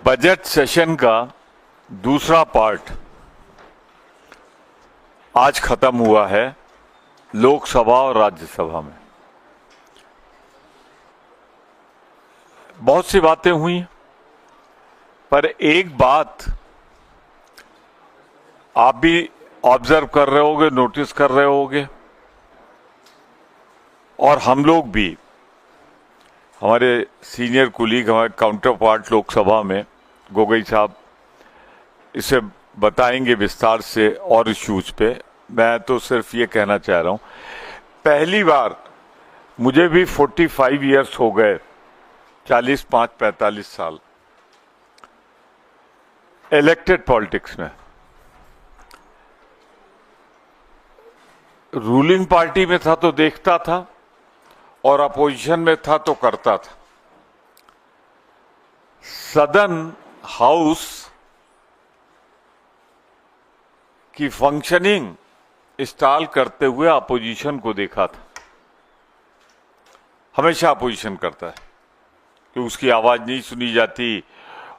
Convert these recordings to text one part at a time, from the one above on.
Budget session का दूसरा part आज खत्म हुआ है लोकसभा और राज्यसभा में। बहुत सी बातें हुई, पर एक बात आप भी ऑब्जर्व कर रहे होगे, नोटिस कर रहे होगे, और हम लोग भी, हमारे सीनियर कुलीग, हमारे काउंटर पार्ट लोकसभा में गोगोई साहब इसे बताएंगे विस्तार से और इश्यूज पे। मैं तो सिर्फ ये कहना चाह रहा हूं, पहली बार मुझे भी 45 इयर्स हो गए, 45 साल इलेक्टेड पॉलिटिक्स में। रूलिंग पार्टी में था तो देखता था, और अपोजिशन में था तो करता था। सदन हाउस की फंक्शनिंग इंस्टॉल करते हुए अपोजिशन को देखा था। हमेशा अपोजिशन करता है कि उसकी आवाज नहीं सुनी जाती,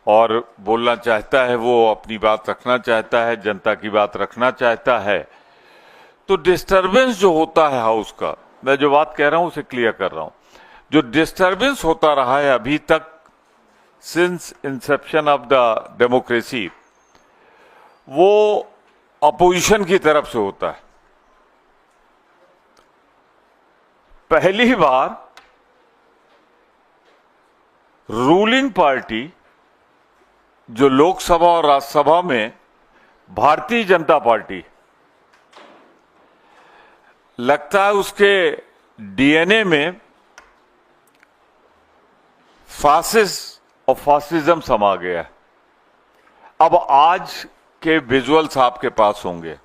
और बोलना चाहता है, वो अपनी बात रखना चाहता है, जनता की बात रखना चाहता है। तो डिस्टर्बेंस जो होता है हाउस का, मैं जो बात कह रहा हूं उसे क्लियर कर रहा हूं, जो डिस्टर्बेंस होता रहा है अभी तक since Inception of the democracy, वो अपोजिशन की तरफ से होता है। पहली बार रूलिंग पार्टी जो लोकसभा और राज्यसभा में, भारतीय जनता पार्टी, लगता है उसके डीएनए में फासिस्ट और फासिज्म समा गया है। अब आज के विजुअल्स आपके पास होंगे,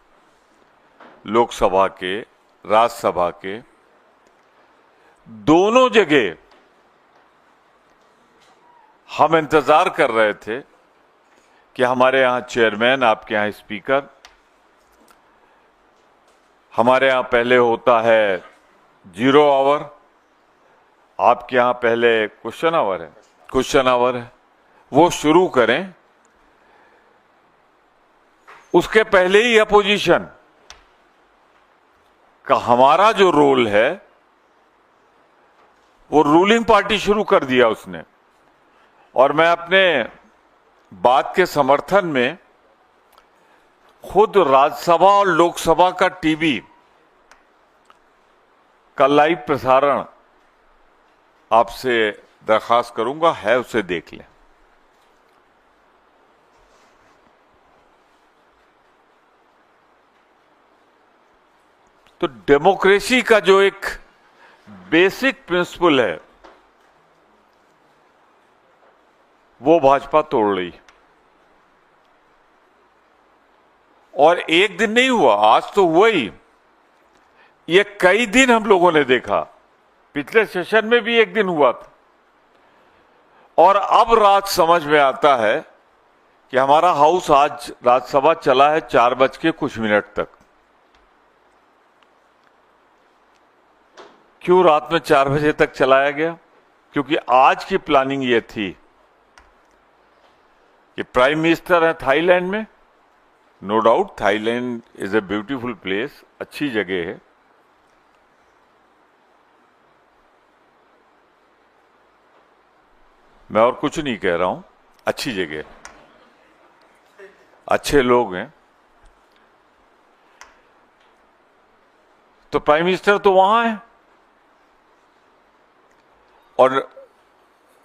लोकसभा के, राज्यसभा के, दोनों जगह हम इंतजार कर रहे थे कि हमारे यहां चेयरमैन, आपके यहां स्पीकर, हमारे यहां पहले होता है 0 आवर, आपके यहां पहले क्वेश्चन आवर है, वो शुरू करें। उसके पहले ही अपोजिशन का हमारा जो रोल है, वो रूलिंग पार्टी शुरू कर दिया उसने। और मैं अपने बात के समर्थन में खुद राज्यसभा और लोकसभा का टीवी का लाइव प्रसारण आपसे दरखास्त करूंगा, है उसे देख लें। तो डेमोक्रेसी का जो एक बेसिक प्रिंसिपल है, वो भाजपा तोड़ रही। और एक दिन नहीं हुआ, आज तो हुआ ही, ये कई दिन हम लोगों ने देखा। पिछले सेशन में भी एक दिन हुआ था, और अब रात समझ में आता है कि हमारा हाउस आज राज्यसभा चला है 4 बज के कुछ मिनट तक। क्यों रात में 4 बजे तक चलाया गया? क्योंकि आज की प्लानिंग ये थी कि प्राइम मिनिस्टर है थाईलैंड में, no doubt Thailand is a beautiful place, अच्छी जगह है। मैं और कुछ नहीं कह रहा हूं, अच्छी जगह है, अच्छे लोग हैं। तो प्राइम मिनिस्टर तो वहां है, और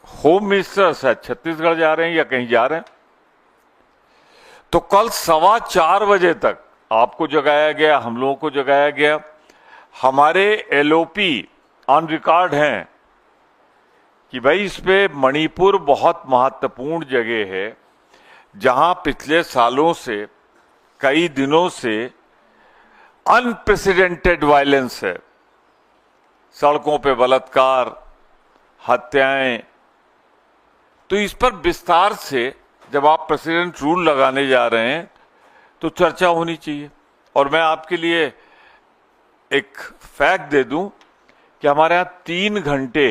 होम मिनिस्टर शायद छत्तीसगढ़ जा रहे हैं या कहीं जा रहे हैं। तो कल 4:15 बजे तक आपको जगाया गया, हम लोगों को जगाया गया। हमारे एलओपी ऑन रिकॉर्ड हैं कि भाई इस पे मणिपुर बहुत महत्वपूर्ण जगह है, जहां पिछले सालों से, कई दिनों से अनप्रेसिडेंटेड वायलेंस है। सड़कों पे बलात्कार, हत्याएं। तो इस पर विस्तार से, जब आप प्रेसिडेंट रूल लगाने जा रहे हैं, तो चर्चा होनी चाहिए। और मैं आपके लिए एक फैक्ट दे दूं कि हमारे यहां 3 घंटे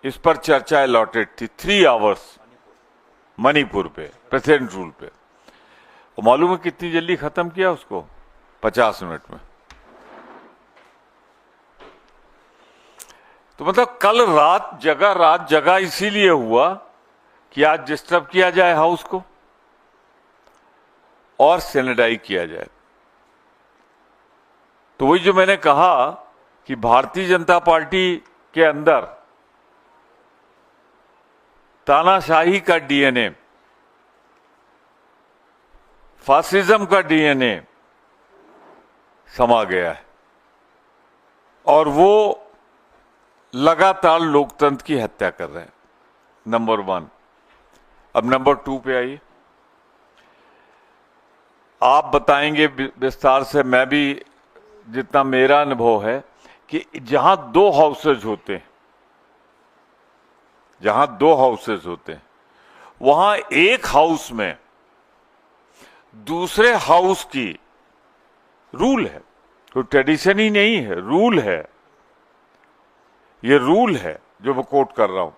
इस पर चर्चा अलॉटेड थी, 3 आवर्स। मणिपुर पे, प्रेसिडेंट रूल पे। और मालूम है कितनी जल्दी खत्म किया उसको? 50 मिनट में। तो मतलब कल रात जगह इसीलिए हुआ कि आज डिस्टर्ब किया जाए हाउस को और सैनिटाइज किया जाए। तो वही जो मैंने कहा कि भारतीय जनता पार्टी के अंदर तानाशाही का डीएनए, फासिज्म का डीएनए समा गया है और वो लगातार लोकतंत्र की हत्या कर रहे हैं। नंबर 1। अब नंबर 2 पे आइए। आप बताएंगे विस्तार से, मैं भी जितना मेरा अनुभव है कि जहां 2 हाउसेज होते हैं, वहां एक हाउस में दूसरे हाउस की रूल है, कोई ट्रेडिशन ही नहीं है, रूल है। ये रूल है जो मैं कोट कर रहा हूं।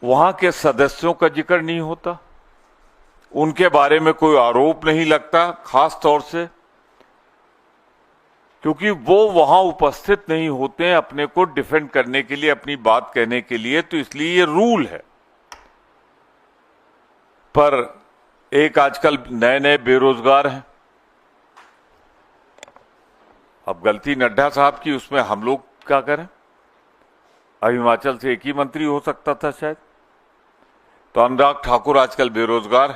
वहां के सदस्यों का जिक्र नहीं होता, उनके बारे में कोई आरोप नहीं लगता, खास तौर से क्योंकि वो वहां उपस्थित नहीं होते हैं अपने को डिफेंड करने के लिए, अपनी बात कहने के लिए, तो इसलिए ये रूल है। पर एक आजकल नए बेरोजगार हैं। अब गलती नड्डा साहब की, उसमें हम लोग क्या करें? अब हिमाचल से एक ही मंत्री हो सकता था शायद। तो अनुराग ठाकुर आजकल बेरोजगार,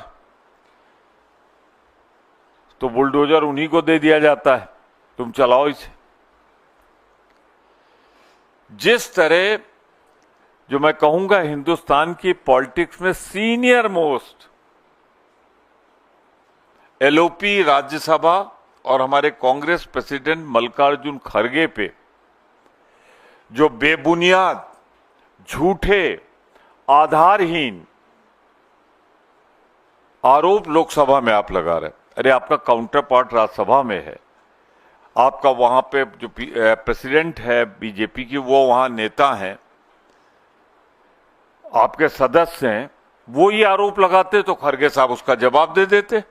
तो बुलडोजर उन्हीं को दे दिया जाता है, तुम चलाओ इसे। जिस तरह जो मैं कहूंगा हिंदुस्तान की पॉलिटिक्स में सीनियर मोस्ट एलओपी राज्यसभा और हमारे कांग्रेस प्रेसिडेंट मल्लिकार्जुन खड़गे पे जो बेबुनियाद, झूठे, आधारहीन आरोप लोकसभा में आप लगा रहे हैं। अरे आपका काउंटर पार्ट राज्यसभा में है, आपका वहां पे जो प्रेसिडेंट है बीजेपी की, वो वहां नेता हैं, आपके सदस्य हैं, वो ये आरोप लगाते तो खड़गे साहब उसका जवाब दे देते,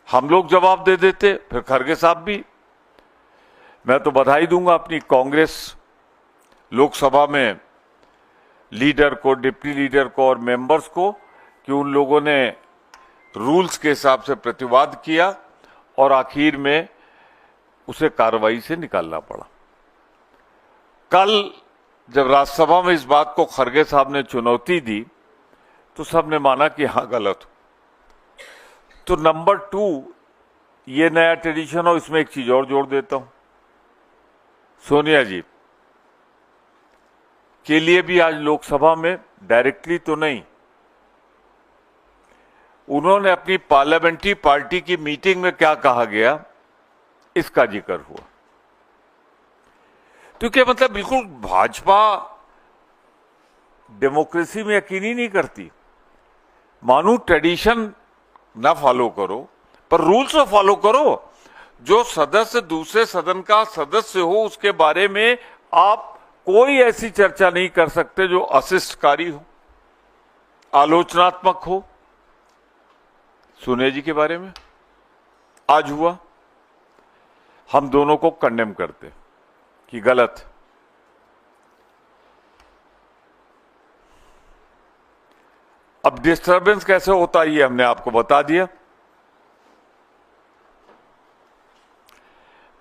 हम लोग जवाब दे देते, फिर खड़गे साहब भी। मैं तो बधाई दूंगा अपनी कांग्रेस लोकसभा में लीडर को, डिप्टी लीडर को और मेंबर्स को कि उन लोगों ने रूल्स के हिसाब से प्रतिवाद किया और आखिर में उसे कार्रवाई से निकालना पड़ा। कल जब राज्यसभा में इस बात को खड़गे साहब ने चुनौती दी तो सबने माना कि हां गलत। तो नंबर 2 ये नया ट्रेडिशन हो, इसमें एक चीज और जोड़ देता हूं। सोनिया जी के लिए भी आज लोकसभा में डायरेक्टली तो नहीं, उन्होंने अपनी पार्लियामेंट्री पार्टी की मीटिंग में क्या कहा गया इसका जिक्र हुआ। तो क्या मतलब बिल्कुल भाजपा डेमोक्रेसी में यकीन ही नहीं करती। मानो ट्रेडिशन ना फॉलो करो पर रूल्स तो फॉलो करो। जो सदस्य दूसरे सदन का सदस्य हो उसके बारे में आप कोई ऐसी चर्चा नहीं कर सकते जो अशिष्टकारी हो, आलोचनात्मक हो। सोनिया जी के बारे में आज हुआ, हम दोनों को कंडेम करते कि गलत। अब डिस्टरबेंस कैसे होता है ये हमने आपको बता दिया,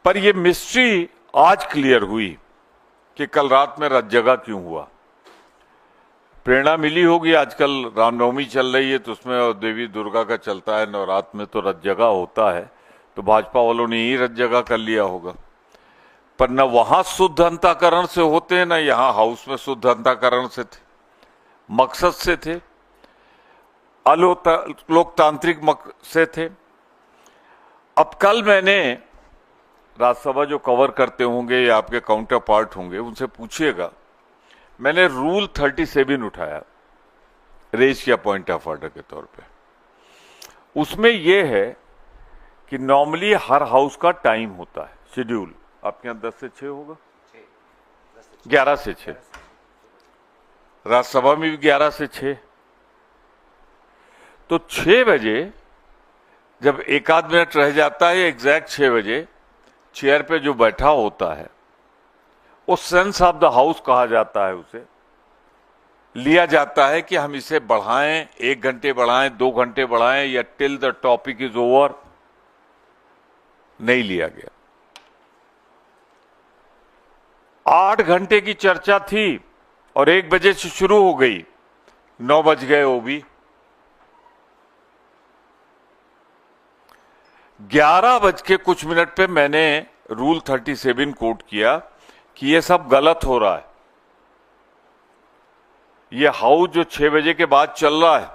पर ये मिस्ट्री आज क्लियर हुई कि कल रात में रत जगह क्यों हुआ। प्रेरणा मिली होगी, आजकल रामनवमी चल रही है तो उसमें और देवी दुर्गा का चलता है, नवरात्र में तो रत जगह होता है, तो भाजपा वालों ने ही रत जगह कर लिया होगा। पर न वहां शुद्ध अंतःकरण से होते हैं, न यहां हाउस में शुद्ध अंतःकरण से थे, मकसद से थे, लोकतांत्रिक से थे। अब कल मैंने राज्यसभा जो कवर करते होंगे या आपके काउंटर पार्ट होंगे उनसे पूछिएगा, मैंने रूल 37 उठाया, रेज किया पॉइंट ऑफ ऑर्डर के तौर पे। उसमें यह है कि नॉर्मली हर हाउस का टाइम होता है, शेड्यूल। आपके यहाँ 10 से 6 होगा, 11 से 6। राज्यसभा में भी 11 से 6। तो 6 बजे जब एक आध मिनट रह जाता है, एग्जैक्ट 6 बजे चेयर पे जो बैठा होता है, वो सेंस ऑफ द हाउस कहा जाता है, उसे लिया जाता है कि हम इसे बढ़ाएं, 1 घंटे बढ़ाएं, 2 घंटे बढ़ाएं, या till the topic is over. नहीं लिया गया। 8 घंटे की चर्चा थी और 1 बजे से शुरू हो गई, 9 बज गए वो भी। 11 बज के कुछ मिनट पे मैंने रूल 37 कोट किया कि ये सब गलत हो रहा है। ये हाउस जो 6 बजे के बाद चल रहा है,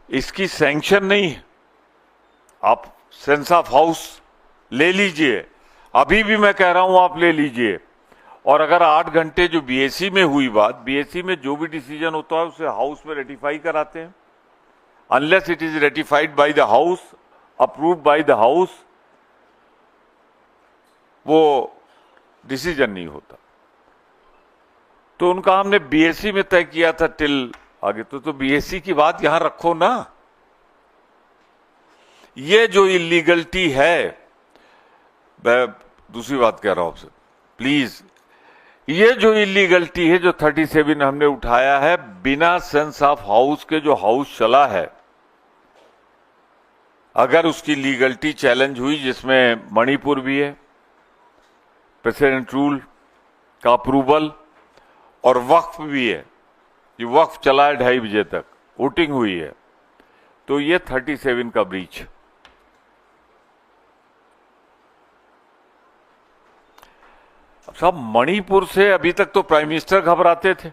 इसकी सैंक्शन नहीं है। आप सेंस ऑफ हाउस ले लीजिए, अभी भी मैं कह रहा हूं आप ले लीजिए। और अगर 8 घंटे जो बीएससी में हुई बात, बीएससी में जो भी डिसीजन होता है उसे हाउस में रेटिफाई कराते हैं। Unless it is ratified by the house, approved by the house, वो डिसीजन नहीं होता। तो उनका हमने बीएससी में तय किया था टिल आगे। तो बीएससी की बात यहां रखो ना। ये जो इलीगलिटी है, मैं दूसरी बात कह रहा हूं आपसे, प्लीज, ये जो इलीगलिटी है जो 37 हमने उठाया है, बिना सेंस ऑफ हाउस के जो हाउस चला है, अगर उसकी लीगलिटी चैलेंज हुई, जिसमें मणिपुर भी है, प्रेसिडेंट रूल का अप्रूवल, और वक्फ भी है, ये वक्फ चला है 2:30 बजे तक, वोटिंग हुई है, तो ये 37 का ब्रीच। अब साहब, मणिपुर से अभी तक तो प्राइम मिनिस्टर घबराते थे,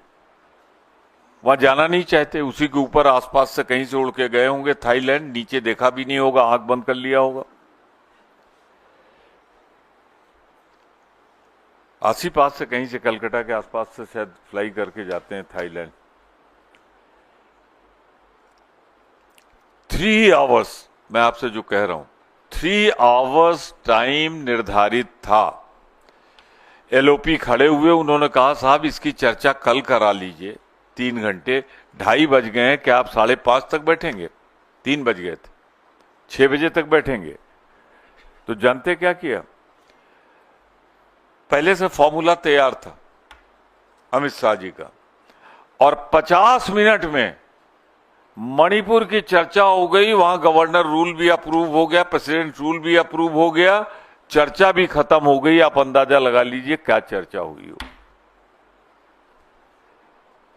वहां जाना नहीं चाहते। उसी के ऊपर आसपास से कहीं से उड़ के गए होंगे थाईलैंड, नीचे देखा भी नहीं होगा, आंख बंद कर लिया होगा। आसी पास से कहीं से, कलकत्ता के आसपास से शायद फ्लाई करके जाते हैं थाईलैंड। 3 आवर्स, मैं आपसे जो कह रहा हूं, 3 आवर्स टाइम निर्धारित था। एलओपी खड़े हुए, उन्होंने कहा साहब इसकी चर्चा कल करा लीजिए, 3 घंटे। 2:30 बज गए हैं, क्या आप 5:30 तक बैठेंगे? 3 बज गए थे, 6 बजे तक बैठेंगे। तो जानते क्या किया? पहले से फॉर्मूला तैयार था अमित शाह जी का, और 50 मिनट में मणिपुर की चर्चा हो गई। वहां गवर्नर रूल भी अप्रूव हो गया, प्रेसिडेंट रूल भी अप्रूव हो गया, चर्चा भी खत्म हो गई। आप अंदाजा लगा लीजिए क्या चर्चा हुई हो।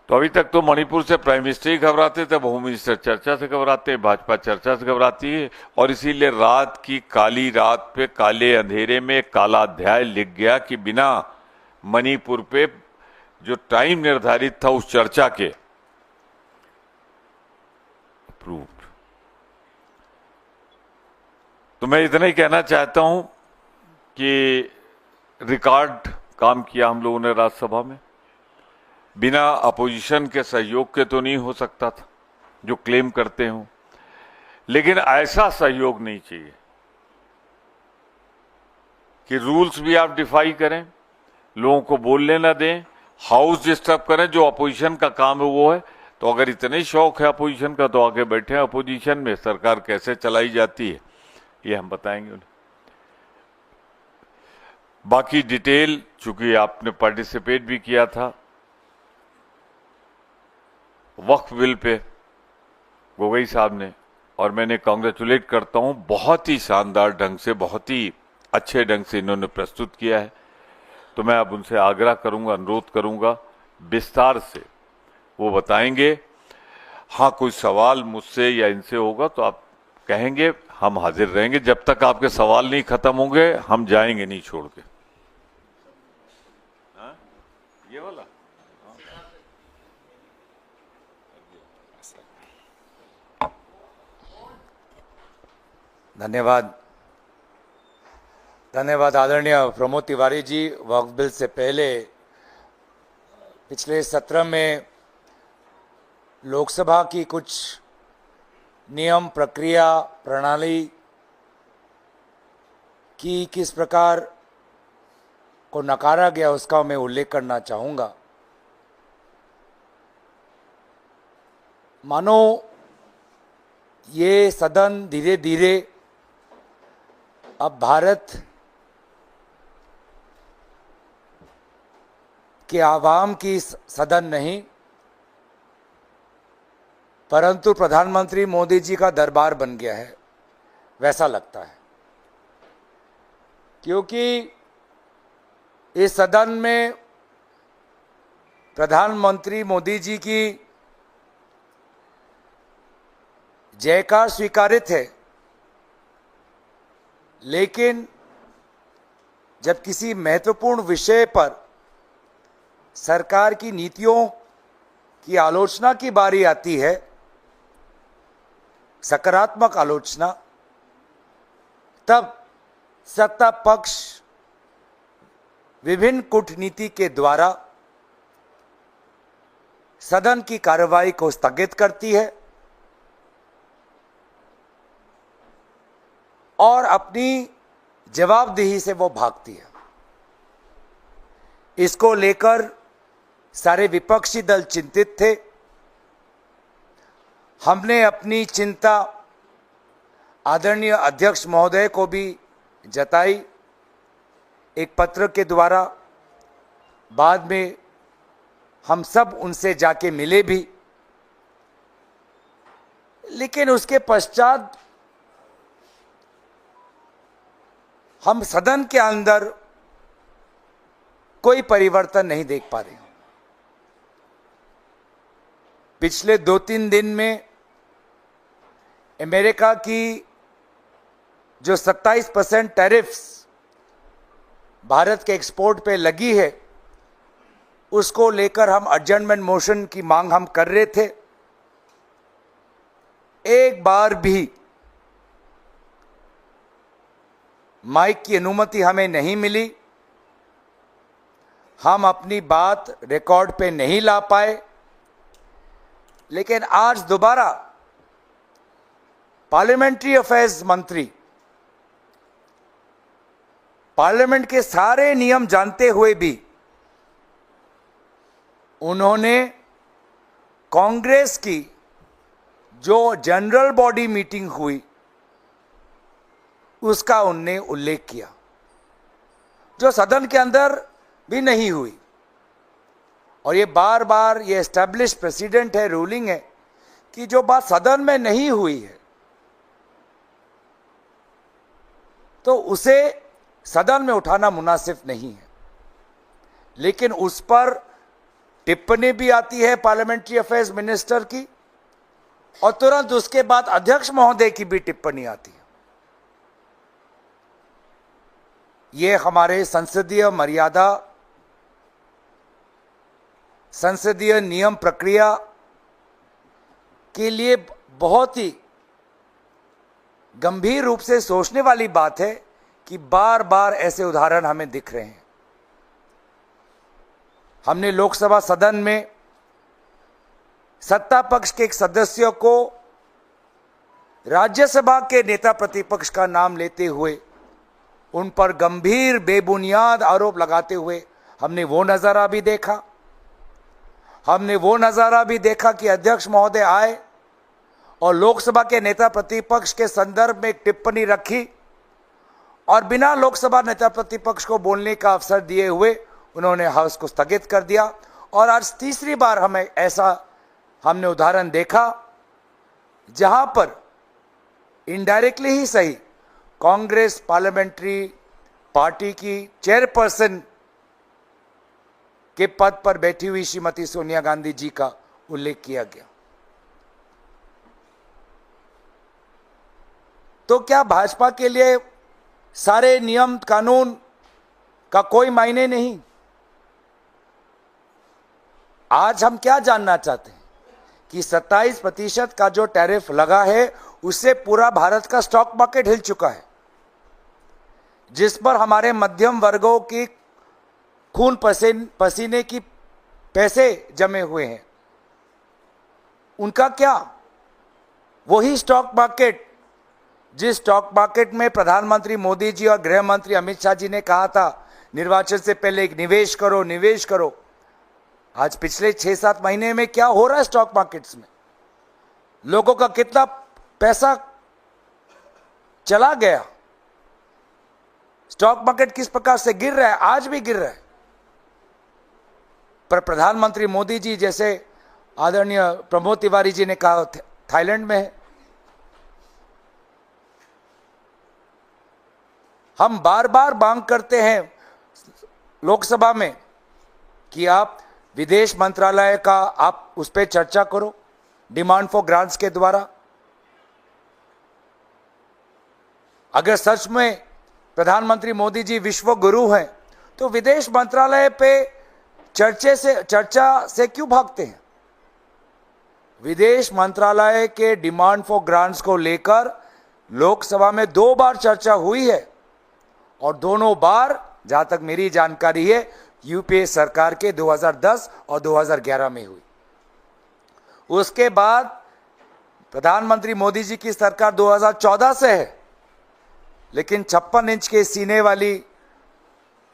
तो अभी तक तो मणिपुर से प्राइम मिनिस्टर ही घबराते थे, होम मिनिस्टर चर्चा से घबराते हैं, भाजपा चर्चा से घबराती है। और इसीलिए रात की काली रात पे, काले अंधेरे में काला अध्याय लिख गया कि बिना मणिपुर पे जो टाइम निर्धारित था उस चर्चा के, अप्रूव्ड। तो मैं इतना ही कहना चाहता हूं कि रिकॉर्ड काम किया हम लोगों ने राज्यसभा में। बिना अपोजिशन के सहयोग के तो नहीं हो सकता था, जो क्लेम करते हो, लेकिन ऐसा सहयोग नहीं चाहिए कि रूल्स भी आप डिफाई करें, लोगों को बोलने ना दें, हाउस डिस्टर्ब करें। जो अपोजिशन का काम है वो है। तो अगर इतने ही शौक है अपोजिशन का, तो आगे बैठे हैं अपोजिशन में, सरकार कैसे चलाई जाती है ये हम बताएंगे उन्हें। बाकी डिटेल, चूंकि आपने पार्टिसिपेट भी किया था वक्फ बिल पे गोगोई साहब ने, और मैंने कांग्रेचुलेट करता हूं, बहुत ही शानदार ढंग से, बहुत ही अच्छे ढंग से इन्होंने प्रस्तुत किया है। तो मैं अब उनसे आग्रह करूंगा, अनुरोध करूंगा, विस्तार से वो बताएंगे। हाँ, कोई सवाल मुझसे या इनसे होगा तो आप कहेंगे, हम हाजिर रहेंगे। जब तक आपके सवाल नहीं खत्म होंगे हम जाएंगे नहीं छोड़ के। ये वाला धन्यवाद। धन्यवाद आदरणीय प्रमोद तिवारी जी। वक्फ बिल से पहले पिछले सत्र में लोकसभा की कुछ नियम, प्रक्रिया, प्रणाली की किस प्रकार को नकारा गया उसका मैं उल्लेख करना चाहूंगा। मानो ये सदन धीरे धीरे अब भारत के आवाम की सदन नहीं, परंतु प्रधानमंत्री मोदी जी का दरबार बन गया है, वैसा लगता है। क्योंकि इस सदन में प्रधानमंत्री मोदी जी की जयकार स्वीकारित है, लेकिन जब किसी महत्वपूर्ण विषय पर सरकार की नीतियों की आलोचना की बारी आती है, सकारात्मक आलोचना, तब सत्ता पक्ष विभिन्न कूटनीति के द्वारा सदन की कार्रवाई को स्थगित करती है और अपनी जवाबदेही से वो भागती है। इसको लेकर सारे विपक्षी दल चिंतित थे। हमने अपनी चिंता आदरणीय अध्यक्ष महोदय को भी जताई एक पत्र के द्वारा। बाद में हम सब उनसे जाके मिले भी, लेकिन उसके पश्चात हम सदन के अंदर कोई परिवर्तन नहीं देख पा रहे। पिछले 2-3 दिन में अमेरिका की जो 27% टैरिफ्स भारत के एक्सपोर्ट पे लगी है, उसको लेकर हम एडजर्नमेंट मोशन की मांग हम कर रहे थे। एक बार भी माइक की अनुमति हमें नहीं मिली, हम अपनी बात रिकॉर्ड पे नहीं ला पाए। लेकिन आज दोबारा पार्लियामेंट्री अफेयर्स मंत्री पार्लियामेंट के सारे नियम जानते हुए भी उन्होंने कांग्रेस की जो जनरल बॉडी मीटिंग हुई उसका उनने उल्लेख किया, जो सदन के अंदर भी नहीं हुई। और ये बार बार ये एस्टैब्लिश प्रेसिडेंट है, रूलिंग है कि जो बात सदन में नहीं हुई है तो उसे सदन में उठाना मुनासिब नहीं है। लेकिन उस पर टिप्पणी भी आती है पार्लियामेंट्री अफेयर्स मिनिस्टर की, और तुरंत उसके बाद अध्यक्ष महोदय की भी टिप्पणी आती है। ये हमारे संसदीय मर्यादा, संसदीय नियम प्रक्रिया के लिए बहुत ही गंभीर रूप से सोचने वाली बात है कि बार बार ऐसे उदाहरण हमें दिख रहे हैं। हमने लोकसभा सदन में सत्ता पक्ष के एक सदस्य को राज्यसभा के नेता प्रतिपक्ष का नाम लेते हुए उन पर गंभीर बेबुनियाद आरोप लगाते हुए हमने वो नजारा भी देखा। हमने वो नजारा भी देखा कि अध्यक्ष महोदय आए और लोकसभा के नेता प्रतिपक्ष के संदर्भ में एक टिप्पणी रखी और बिना लोकसभा नेता प्रतिपक्ष को बोलने का अवसर दिए हुए उन्होंने हाउस को स्थगित कर दिया। और आज तीसरी बार हमें ऐसा हमने उदाहरण देखा जहां पर इनडायरेक्टली ही सही कांग्रेस पार्लियामेंट्री पार्टी की चेयरपर्सन के पद पर बैठी हुई श्रीमती सोनिया गांधी जी का उल्लेख किया गया। तो क्या भाजपा के लिए सारे नियम कानून का कोई मायने नहीं? आज हम क्या जानना चाहते हैं कि 27% का जो टैरिफ लगा है उससे पूरा भारत का स्टॉक मार्केट हिल चुका है, जिस पर हमारे मध्यम वर्गों की खून पसीने की पैसे जमे हुए हैं। उनका क्या? वही स्टॉक मार्केट जिस स्टॉक मार्केट में प्रधानमंत्री मोदी जी और गृह मंत्री अमित शाह जी ने कहा था निर्वाचन से पहले निवेश करो, निवेश करो। आज पिछले 6-7 महीने में क्या हो रहा है स्टॉक मार्केट्स में? लोगों का कितना पैसा चला गया। स्टॉक मार्केट किस प्रकार से गिर रहा है, आज भी गिर रहा है। पर प्रधानमंत्री मोदी जी जैसे आदरणीय प्रमोद तिवारी जी ने कहा, थाईलैंड में है। हम बार बार मांग करते हैं लोकसभा में कि आप विदेश मंत्रालय का आप उस पर चर्चा करो, डिमांड फॉर ग्रांट्स के द्वारा। अगर सच में प्रधानमंत्री मोदी जी विश्व गुरु हैं तो विदेश मंत्रालय पे चर्चा से क्यों भागते हैं? विदेश मंत्रालय के डिमांड फॉर ग्रांट्स को लेकर लोकसभा में 2 बार चर्चा हुई है और दोनों बार जहां तक मेरी जानकारी है यूपीए सरकार के 2010 और 2011 में हुई। उसके बाद प्रधानमंत्री मोदी जी की सरकार 2014 से है, लेकिन 56 इंच के सीने वाली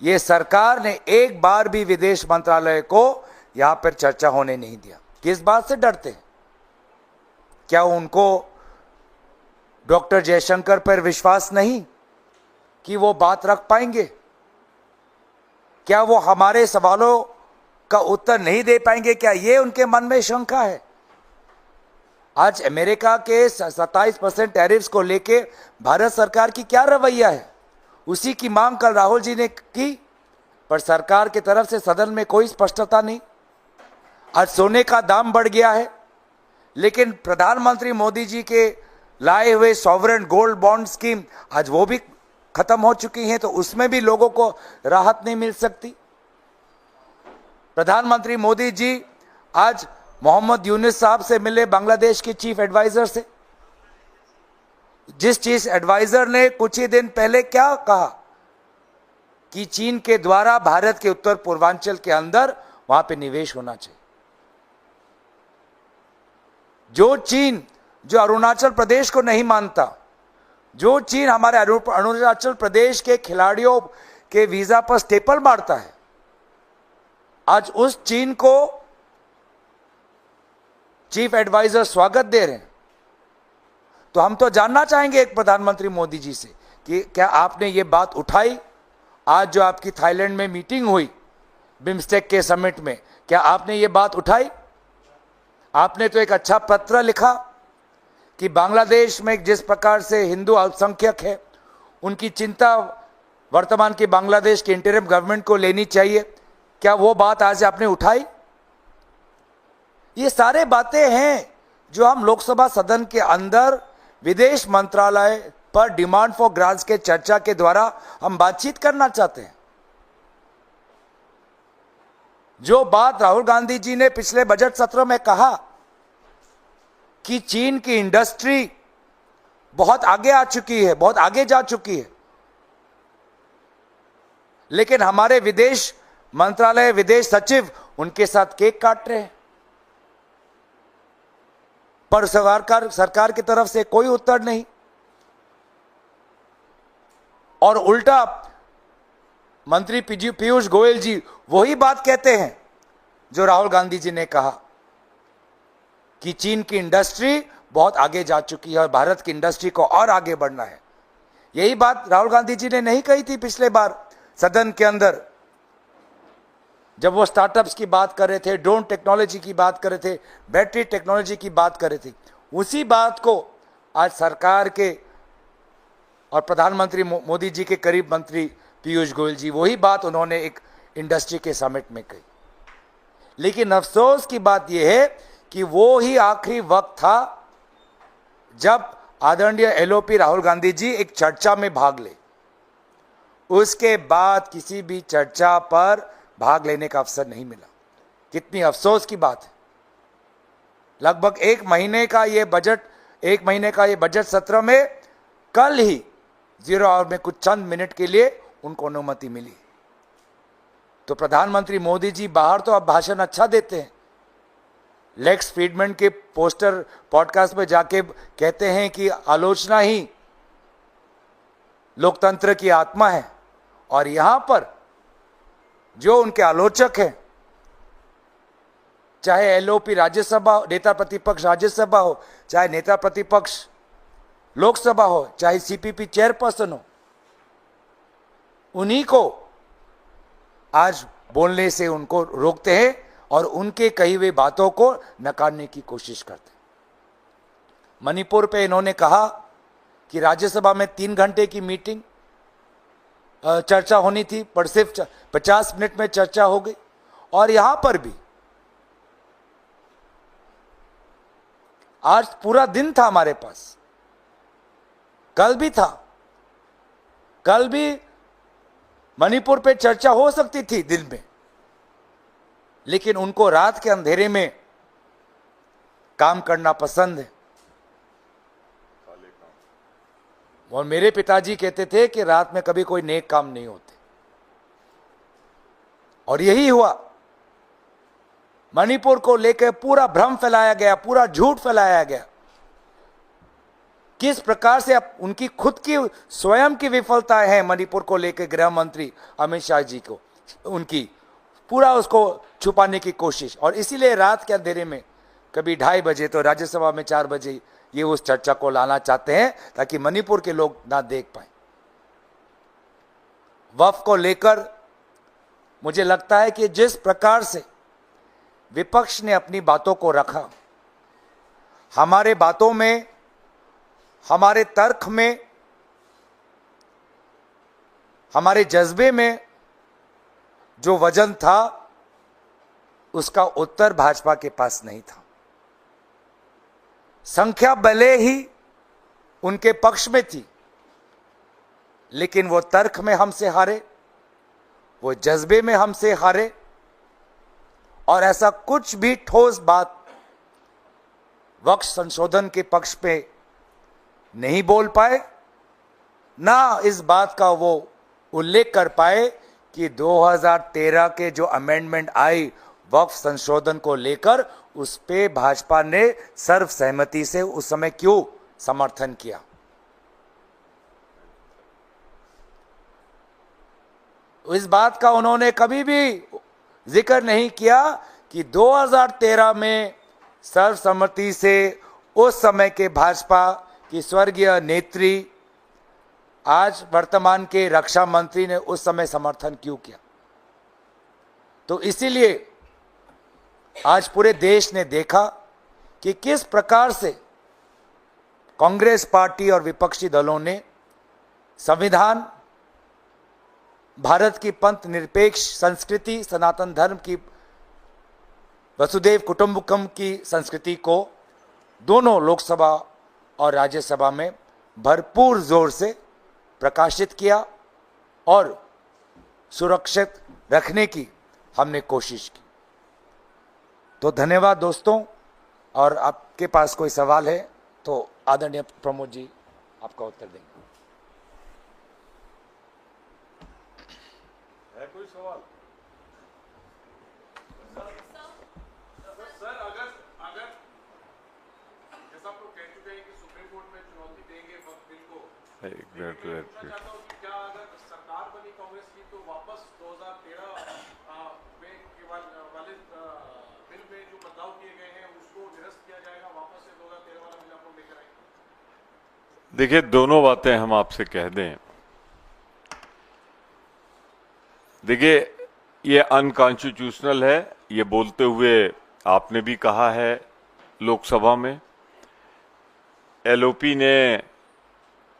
ये सरकार ने एक बार भी विदेश मंत्रालय को यहां पर चर्चा होने नहीं दिया। किस बात से डरते हैं? क्या उनको डॉक्टर जयशंकर पर विश्वास नहीं कि वो बात रख पाएंगे? क्या वो हमारे सवालों का उत्तर नहीं दे पाएंगे? क्या ये उनके मन में शंका है? आज अमेरिका के 27% टैरिफ्स को लेके भारत सरकार की क्या रवैया है? उसी की मांग कल राहुल जी ने की, पर सरकार की तरफ से सदन में कोई स्पष्टता नहीं। आज सोने का दाम बढ़ गया है, लेकिन प्रधानमंत्री मोदी जी के लाए हुए सॉवरेन गोल्ड बॉन्ड स्कीम आज वो भी खत्म हो चुकी हैं, तो उसमें भी लोगों को राहत नहीं मिल सकती। प्रधानमंत्री मोदी जी आज मोहम्मद यूनुस साहब से मिले, बांग्लादेश के चीफ एडवाइजर से, जिस चीफ एडवाइजर ने कुछ ही दिन पहले क्या कहा कि चीन के द्वारा भारत के उत्तर पूर्वांचल के अंदर वहां पे निवेश होना चाहिए। जो चीन जो अरुणाचल प्रदेश को नहीं मानता, जो चीन हमारे अरुणाचल प्रदेश के खिलाड़ियों के वीजा पर स्टेपल मारता है, आज उस चीन को चीफ एडवाइजर स्वागत दे रहे हैं। तो हम तो जानना चाहेंगे एक प्रधानमंत्री मोदी जी से कि क्या आपने ये बात उठाई? आज जो आपकी थाईलैंड में मीटिंग हुई बिम्स्टेक के समिट में, क्या आपने ये बात उठाई? आपने तो एक अच्छा पत्र लिखा कि बांग्लादेश में जिस प्रकार से हिंदू अल्पसंख्यक है, उनकी चिंता वर्तमान की बांग्लादेश के इंटरिम गवर्नमेंट को लेनी चाहिए। क्या वो बात आज आपने उठाई? ये सारे बातें हैं जो हम लोकसभा सदन के अंदर विदेश मंत्रालय पर डिमांड फॉर ग्रांट्स के चर्चा के द्वारा हम बातचीत करना चाहते हैं। जो बात राहुल गांधी जी ने पिछले बजट सत्र में कहा कि चीन की इंडस्ट्री बहुत आगे आ चुकी है, बहुत आगे जा चुकी है, लेकिन हमारे विदेश मंत्रालय विदेश सचिव उनके साथ केक काट रहे हैं, पर सरकार की तरफ से कोई उत्तर नहीं। और उल्टा मंत्री पीयूष गोयल जी वही बात कहते हैं जो राहुल गांधी जी ने कहा कि चीन की इंडस्ट्री बहुत आगे जा चुकी है और भारत की इंडस्ट्री को और आगे बढ़ना है। यही बात राहुल गांधी जी ने नहीं कही थी पिछले बार सदन के अंदर, जब वो स्टार्टअप्स की बात कर रहे थे, ड्रोन टेक्नोलॉजी की बात कर रहे थे, बैटरी टेक्नोलॉजी की बात कर रहे थे। उसी बात को आज सरकार के और प्रधानमंत्री मोदी जी के करीब मंत्री पीयूष गोयल जी वही बात उन्होंने एक इंडस्ट्री के समिट में कही। लेकिन अफसोस की बात यह है कि वो ही आखिरी वक्त था जब आदरणीय एलओपी राहुल गांधी जी एक चर्चा में भाग ले। उसके बाद किसी भी चर्चा पर भाग लेने का अवसर नहीं मिला। कितनी अफसोस की बात है। लगभग एक महीने का ये बजट सत्र में कल ही 0 आवर में कुछ चंद मिनट के लिए उनको अनुमति मिली। तो प्रधानमंत्री मोदी जी बाहर तो अब भाषण अच्छा देते हैं, लेक्स फ्रीडमैन के पोस्टर पॉडकास्ट में जाके कहते हैं कि आलोचना ही लोकतंत्र की आत्मा है, और यहां पर जो उनके आलोचक हैं, चाहे एलओपी राज्यसभा, नेता प्रतिपक्ष राज्यसभा हो, चाहे नेता प्रतिपक्ष लोकसभा हो, चाहे सीपीपी चेयरपर्सन हो, उन्हीं को आज बोलने से उनको रोकते हैं और उनके कही हुई बातों को नकारने की कोशिश करते हैं। मणिपुर पे इन्होंने कहा कि राज्यसभा में 3 घंटे की मीटिंग चर्चा होनी थी, पर सिर्फ 50 मिनट में चर्चा हो गई। और यहां पर भी आज पूरा दिन था हमारे पास, कल भी था, कल भी मणिपुर पे चर्चा हो सकती थी दिन में, लेकिन उनको रात के अंधेरे में काम करना पसंद है। और मेरे पिताजी कहते थे कि रात में कभी कोई नेक काम नहीं होते, और यही हुआ। मणिपुर को लेकर पूरा भ्रम फैलाया गया, पूरा झूठ फैलाया गया। किस प्रकार से अब उनकी खुद की स्वयं की विफलताएं हैं मणिपुर को लेकर, गृह मंत्री अमित शाह जी को, उनकी पूरा उसको छुपाने की कोशिश। और इसीलिए रात के अंधेरे में कभी 2:30 बजे तो राज्यसभा में 4 बजे ये उस चर्चा को लाना चाहते हैं ताकि मणिपुर के लोग ना देख पाए। वक्फ को लेकर मुझे लगता है कि जिस प्रकार से विपक्ष ने अपनी बातों को रखा, हमारे बातों में, हमारे तर्क में, हमारे जज्बे में जो वजन था, उसका उत्तर भाजपा के पास नहीं था। संख्या भले ही उनके पक्ष में थी, लेकिन वो तर्क में हमसे हारे, वो जज्बे में हमसे हारे, और ऐसा कुछ भी ठोस बात वक्फ संशोधन के पक्ष पे नहीं बोल पाए, ना इस बात का वो उल्लेख कर पाए कि 2013 के जो अमेंडमेंट आई वक्फ संशोधन को लेकर, उस पे भाजपा ने सर्वसहमति से उस समय क्यों समर्थन किया। इस बात का उन्होंने कभी भी जिक्र नहीं किया कि 2013 में सर्वसम्मति से उस समय के भाजपा की स्वर्गीय नेत्री, आज वर्तमान के रक्षा मंत्री ने उस समय समर्थन क्यों किया। तो इसीलिए आज पूरे देश ने देखा कि किस प्रकार से कांग्रेस पार्टी और विपक्षी दलों ने संविधान, भारत की पंथ निरपेक्ष संस्कृति, सनातन धर्म की, वसुदेव कुटुंबकम की संस्कृति को दोनों लोकसभा और राज्यसभा में भरपूर जोर से प्रकाशित किया और सुरक्षित रखने की हमने कोशिश की। तो धन्यवाद दोस्तों, और आपके पास कोई सवाल है तो आदरणीय प्रमोद जी आपका उत्तर देंगे। है कोई सवाल? सर, अगर जैसा आप लोग कह चुके हैं कि सुप्रीम कोर्ट में चुनौती देंगे वक्त बिल को, मैं पूछना चाहता हूं कि क्या अगर सरकार बनी कांग्रेस की तो वापस 2013 में वाले बिल में जो बदलाव किए गए हैं उसको निरस्त किया जाएगा, वापस से 2013 वाला बिल आप लोग लेकर आएंगे? देखिए, दोनों बातें हम आपसे कह दें। देखिए, ये अनकॉन्स्टिट्यूशनल है, ये बोलते हुए आपने भी कहा है लोकसभा में। एलओपी ने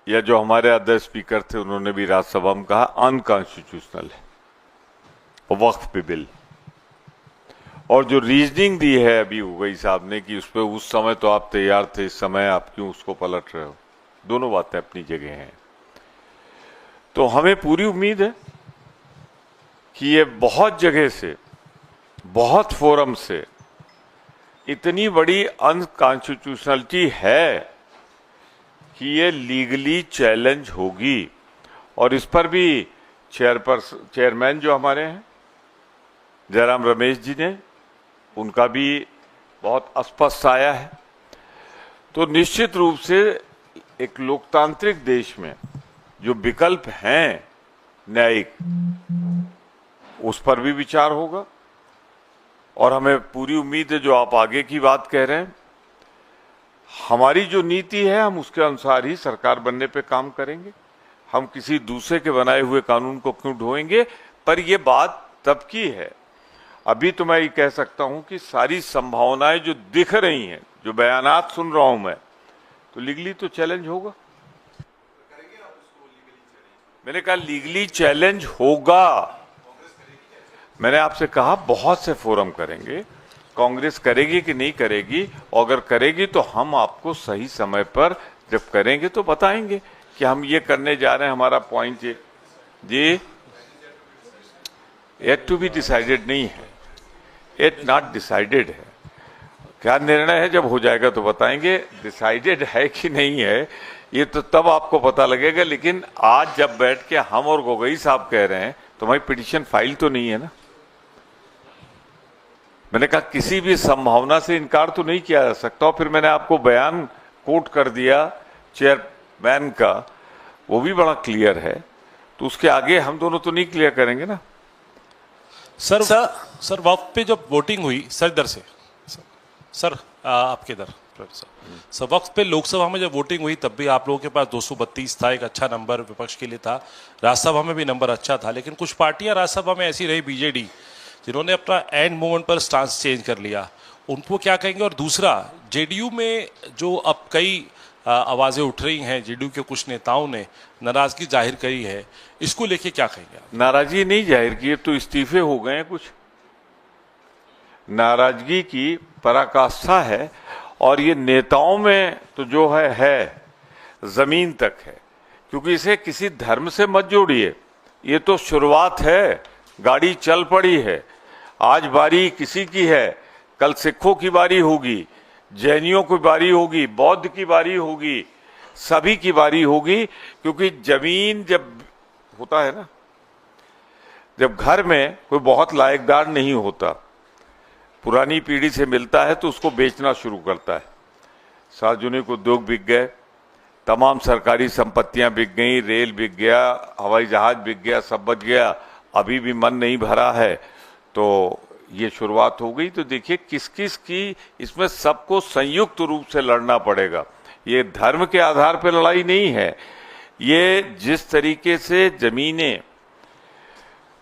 या जो हमारे अध्यक्ष स्पीकर थे उन्होंने भी राज्यसभा में कहा अनकॉन्स्टिट्यूशनल है वक्फ पे बिल। और जो रीजनिंग दी है अभी उगई साहब ने कि उस पर उस समय तो आप तैयार थे, इस समय आप क्यों उसको पलट रहे हो, दोनों बातें अपनी जगह हैं। तो हमें पूरी उम्मीद है कि ये बहुत जगह से, बहुत फोरम से इतनी बड़ी अनकॉन्स्टिट्यूशनलिटी है कि ये लीगली चैलेंज होगी। और इस पर भी चेयरमैन जो हमारे हैं जयराम रमेश जी ने, उनका भी बहुत स्पष्ट आया है। तो निश्चित रूप से एक लोकतांत्रिक देश में जो विकल्प हैं न्यायिक, उस पर भी विचार होगा। और हमें पूरी उम्मीद है जो आप आगे की बात कह रहे हैं, हमारी जो नीति है हम उसके अनुसार ही सरकार बनने पे काम करेंगे। हम किसी दूसरे के बनाए हुए कानून को क्यों ढोएंगे। पर यह बात तब की है, अभी तो मैं ये कह सकता हूं कि सारी संभावनाएं जो दिख रही हैं, जो बयानात सुन रहा हूं मैं, तो लीगली तो चैलेंज होगा। मैंने कहा लीगली चैलेंज होगा। मैंने आपसे कहा बहुत से फोरम करेंगे, कांग्रेस करेगी कि नहीं करेगी, और अगर करेगी तो हम आपको सही समय पर जब करेंगे तो बताएंगे कि हम ये करने जा रहे हैं, हमारा पॉइंट ये जी एट टू बी डिसाइडेड नहीं है, एट नॉट डिसाइडेड है। क्या निर्णय है जब हो जाएगा तो बताएंगे। डिसाइडेड है कि नहीं है ये तो तब आपको पता लगेगा। लेकिन आज जब बैठ के हम और गोगोई साहब कह रहे हैं तो हमारी पिटीशन फाइल तो नहीं है ना। मैंने कहा किसी भी संभावना से इनकार तो नहीं किया जा सकता। और फिर मैंने आपको बयान कोट कर दिया चेयरमैन का, वो भी बड़ा क्लियर है। तो उसके आगे हम दोनों तो नहीं क्लियर करेंगे ना। सर वक्त पे जब वोटिंग हुई, सर इधर से सर आपके इधर सर वक्त पे लोकसभा में जब वोटिंग हुई तब भी आप लोगों के पास 232 था, एक अच्छा नंबर विपक्ष के लिए था। राज्यसभा में भी नंबर अच्छा था, लेकिन कुछ पार्टियां राज्यसभा में ऐसी रही, बीजेडी, जिन्होंने अपना एंड मोमेंट पर स्टांस चेंज कर लिया, उनको क्या कहेंगे। और दूसरा, जेडीयू में जो अब कई आवाजें उठ रही हैं, जेडीयू के कुछ नेताओं ने नाराजगी जाहिर करी है, इसको लेके क्या कहेंगे आप? नाराजगी नहीं जाहिर की, तो इस्तीफे हो गए हैं। कुछ नाराजगी की पराकाष्ठा है। और ये नेताओं में तो जो है जमीन तक है, क्योंकि इसे किसी धर्म से मत जोड़िए। ये तो शुरुआत है, गाड़ी चल पड़ी है। आज बारी किसी की है, कल सिखों की बारी होगी, जैनियों की बारी होगी, बौद्ध की बारी होगी, सभी की बारी होगी। क्योंकि जमीन जब होता है ना, जब घर में कोई बहुत लायकदार नहीं होता, पुरानी पीढ़ी से मिलता है तो उसको बेचना शुरू करता है। सार्वजनिक उद्योग बिक गए, तमाम सरकारी संपत्तियां बिक गई, रेल बिक गया, हवाई जहाज बिक गया, सब बच गया। अभी भी मन नहीं भरा है, तो ये शुरुआत हो गई। तो देखिए किस किस की, इसमें सबको संयुक्त रूप से लड़ना पड़ेगा। ये धर्म के आधार पर लड़ाई नहीं है। ये जिस तरीके से जमीनें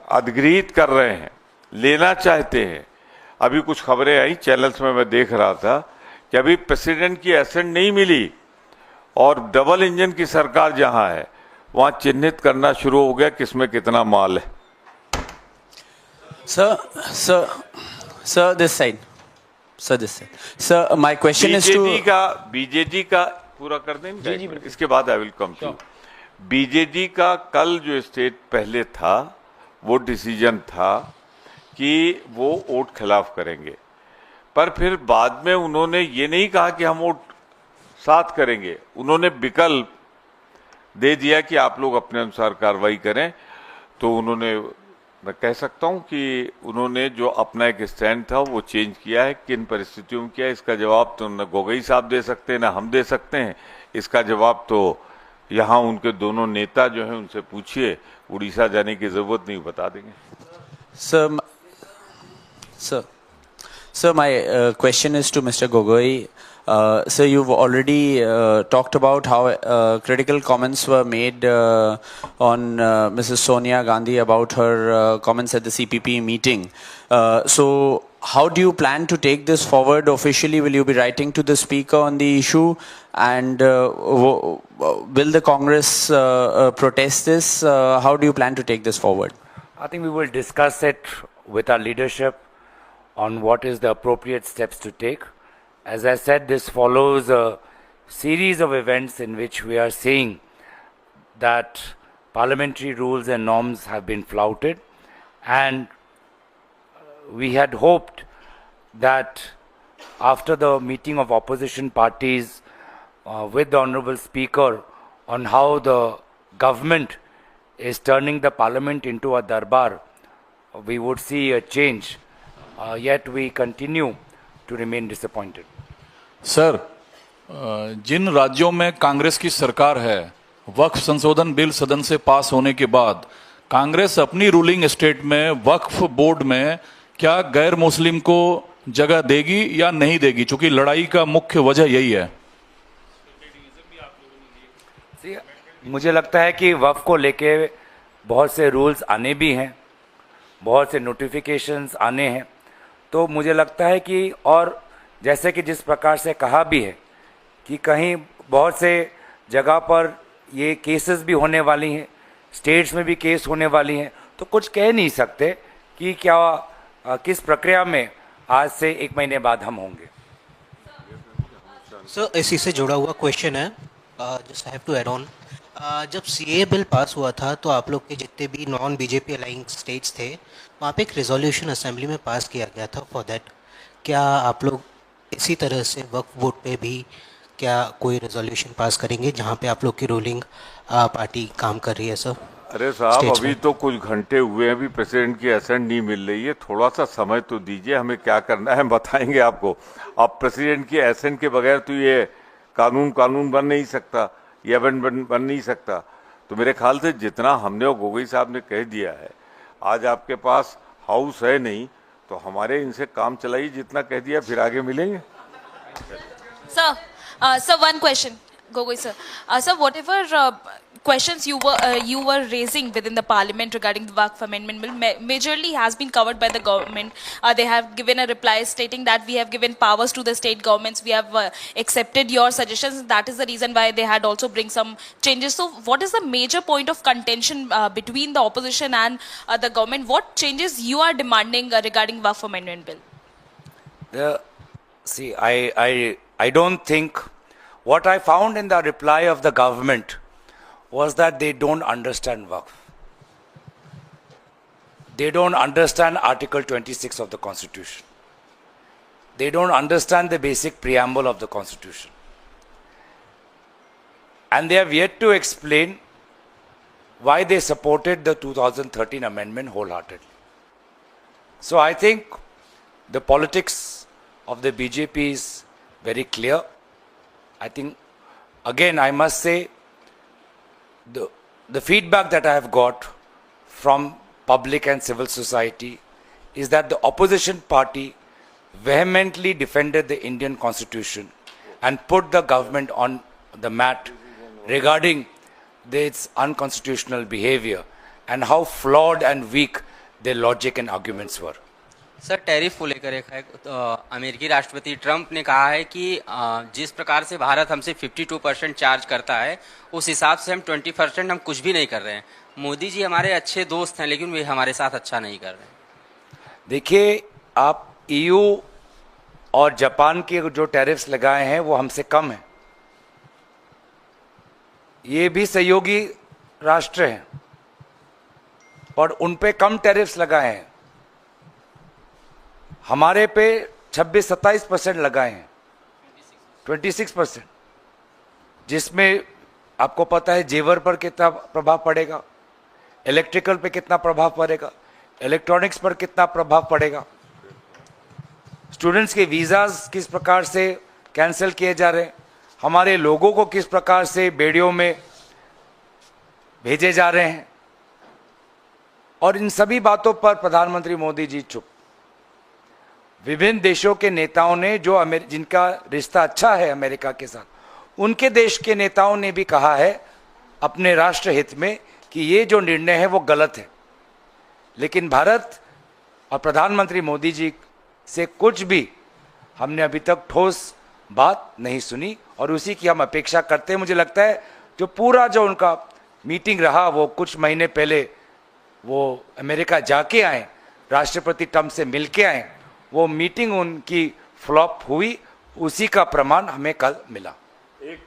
अधिग्रहित कर रहे हैं, लेना चाहते हैं। अभी कुछ खबरें आई चैनल्स में, मैं देख रहा था कि अभी प्रेसिडेंट की एसेंट नहीं मिली और डबल इंजन की सरकार जहां है वहां चिन्हित करना शुरू हो गया किसमें कितना माल है। Sir, this side. Sir, this side. Sir, my question is to BJD का पूरा कर देंगे, इसके बाद I will come to. BJD का कल जो स्टेट पहले था, वो डिसीजन था कि वो वोट खिलाफ करेंगे। पर फिर बाद में उन्होंने ये नहीं कहा कि हम वोट साथ करेंगे, उन्होंने विकल्प दे दिया कि आप लोग अपने अनुसार कार्रवाई करें। तो उन्होंने, मैं कह सकता हूं कि उन्होंने जो अपना एक स्टैंड था वो चेंज किया है। किन परिस्थितियों में किया, इसका जवाब तो न गोगोई साहब दे सकते हैं, न हम दे सकते हैं। इसका जवाब तो यहाँ उनके दोनों नेता जो हैं उनसे पूछिए, उड़ीसा जाने की जरूरत नहीं, बता देंगे। Sir, my question is to Mr. Gogoi. Sir, you've already talked about how critical comments were made on Mrs. Sonia Gandhi about her comments at the CPP meeting. So, how do you plan to take this forward officially? Will you be writing to the speaker on the issue? And will the Congress protest this? How do you plan to take this forward? I think we will discuss it with our leadership on what is the appropriate steps to take. As I said, this follows a series of events in which we are seeing that parliamentary rules and norms have been flouted, and we had hoped that after the meeting of opposition parties with the Honorable Speaker on how the government is turning the parliament into a darbar, we would see a change. Yet we continue to remain disappointed. Sir, जिन राज्यों में कांग्रेस की सरकार है, वक्फ संशोधन bill सदन से पास होने के बाद कांग्रेस अपनी रूलिंग स्टेट में वक्फ बोर्ड में क्या गैर मुस्लिम को जगह देगी या नहीं देगी, चूंकि लड़ाई का मुख्य वजह यही है। मुझे लगता है कि वक्फ को लेके बहुत से रूल्स आने भी हैं, बहुत से नोटिफिकेशंस आने हैं, तो मुझे लगता है कि और जैसे कि जिस प्रकार से कहा भी है कि कहीं बहुत से जगह पर ये केसेस भी होने वाली हैं, स्टेट्स में भी केस होने वाली हैं, तो कुछ कह नहीं सकते कि क्या किस प्रक्रिया में आज से 1 महीने बाद हम होंगे। सर इसी से जुड़ा हुआ क्वेश्चन है, just have to add on. जब सीए बिल पास हुआ था तो आप लोग के जितने भी नॉन बीजेपी अलाइंग स्टेट्स थे वहाँ पे एक रेजोल्यूशन असेंबली में पास किया गया था फॉर दैट। क्या आप लोग इसी तरह से वक्फ बोर्ड पे भी क्या कोई रेजोल्यूशन पास करेंगे जहाँ पे आप लोग की रूलिंग पार्टी काम कर रही है सर? अरे साहब States अभी में। तो कुछ घंटे हुए हैं, अभी प्रेसिडेंट की असेंट नहीं मिल रही है, थोड़ा सा समय तो दीजिए, हमें क्या करना है हम बताएंगे आपको। अब प्रेसिडेंट की असेंट के बगैर तो ये कानून बन नहीं सकता, ये अमेंडमेंट बन नहीं सकता। तो मेरे ख्याल से जितना हमने और गोगोई साहब ने कह दिया है, आज आपके पास हाउस है नहीं तो हमारे इनसे काम चलाइए, जितना कह दिया फिर आगे मिलेंगे। Sir, one question, Gogoi sir. Sir, whatever questions you were raising within the parliament regarding the Waqf Amendment Bill, majorly has been covered by the government. They have given a reply stating that we have given powers to the state governments. We have accepted your suggestions. That is the reason why they had also bring some changes. So, what is the major point of contention between the opposition and the government? What changes you are demanding regarding Waqf Amendment Bill? See, I don't think what I found in the reply of the government was that they don't understand Waqf. They don't understand Article 26 of the Constitution. They don't understand the basic preamble of the Constitution. And they have yet to explain why they supported the 2013 amendment wholeheartedly. So I think the politics of the BJP is very clear. I think, again, I must say, the feedback that I have got from public and civil society is that the opposition party vehemently defended the Indian Constitution and put the government on the mat regarding its unconstitutional behavior and how flawed and weak their logic and arguments were. Sir tariff को लेकर एक है, अमेरिकी राष्ट्रपति Trump ने कहा है कि जिस प्रकार से भारत हमसे 52% चार्ज करता है उस हिसाब से हम 20% हम कुछ भी नहीं कर रहे हैं। मोदी जी हमारे अच्छे दोस्त हैं लेकिन वे हमारे साथ अच्छा नहीं कर रहे हैं। देखिए, आप ईयू और जापान के जो टैरिफ्स लगाए हैं वो हमसे कम है, ये भी सहयोगी राष्ट्र हैं और उन पे कम टैरिफ्स लगाए हैं। हमारे पे 26-27% लगाए हैं, 26%, जिसमें आपको पता है जेवर पर कितना प्रभाव पड़ेगा, इलेक्ट्रिकल पे कितना प्रभाव पड़ेगा, इलेक्ट्रॉनिक्स पर कितना प्रभाव पड़ेगा, स्टूडेंट्स के वीज़ाज किस प्रकार से कैंसिल किए जा रहे हैं, हमारे लोगों को किस प्रकार से बेड़ियों में भेजे जा रहे हैं। और इन सभी बातों पर प्रधानमंत्री मोदी जी चुप। विभिन्न देशों के नेताओं ने जो जिनका रिश्ता अच्छा है अमेरिका के साथ, उनके देश के नेताओं ने भी कहा है अपने राष्ट्र हित में कि ये जो निर्णय है वो गलत है। लेकिन भारत और प्रधानमंत्री मोदी जी से कुछ भी हमने अभी तक ठोस बात नहीं सुनी और उसी की हम अपेक्षा करते हैं। मुझे लगता है जो पूरा जो उनका मीटिंग रहा वो कुछ महीने पहले वो अमेरिका जाके आए, राष्ट्रपति ट्रंप से मिल के आए, वो मीटिंग उनकी फ्लॉप हुई, उसी का प्रमाण हमें कल मिला। एक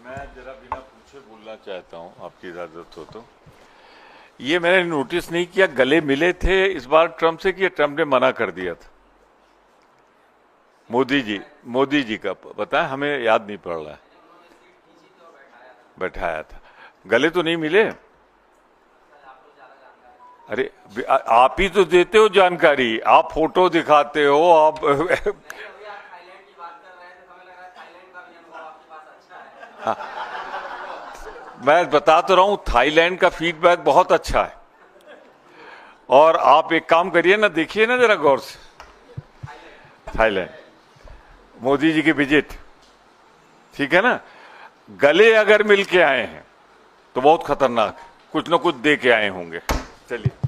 मैं जरा बिना पूछे बोलना चाहता हूं, आपकी इजाजत हो तो। ये मैंने नोटिस नहीं किया, गले मिले थे इस बार ट्रंप से कि ट्रंप ने मना कर दिया था? मोदी जी का बताएं, हमें याद नहीं पड़ रहा है। बैठाया था, गले तो नहीं मिले। अरे आप ही तो देते हो जानकारी, आप फोटो दिखाते हो, आप हाँ। मैं बता तो रहा हूं थाईलैंड का फीडबैक बहुत अच्छा है, और आप एक काम करिए ना, देखिए ना जरा गौर से, थाईलैंड, मोदी जी की विजिट, ठीक है ना। गले अगर मिल के आए हैं तो बहुत खतरनाक, कुछ ना कुछ दे के आए होंगे। चलिए।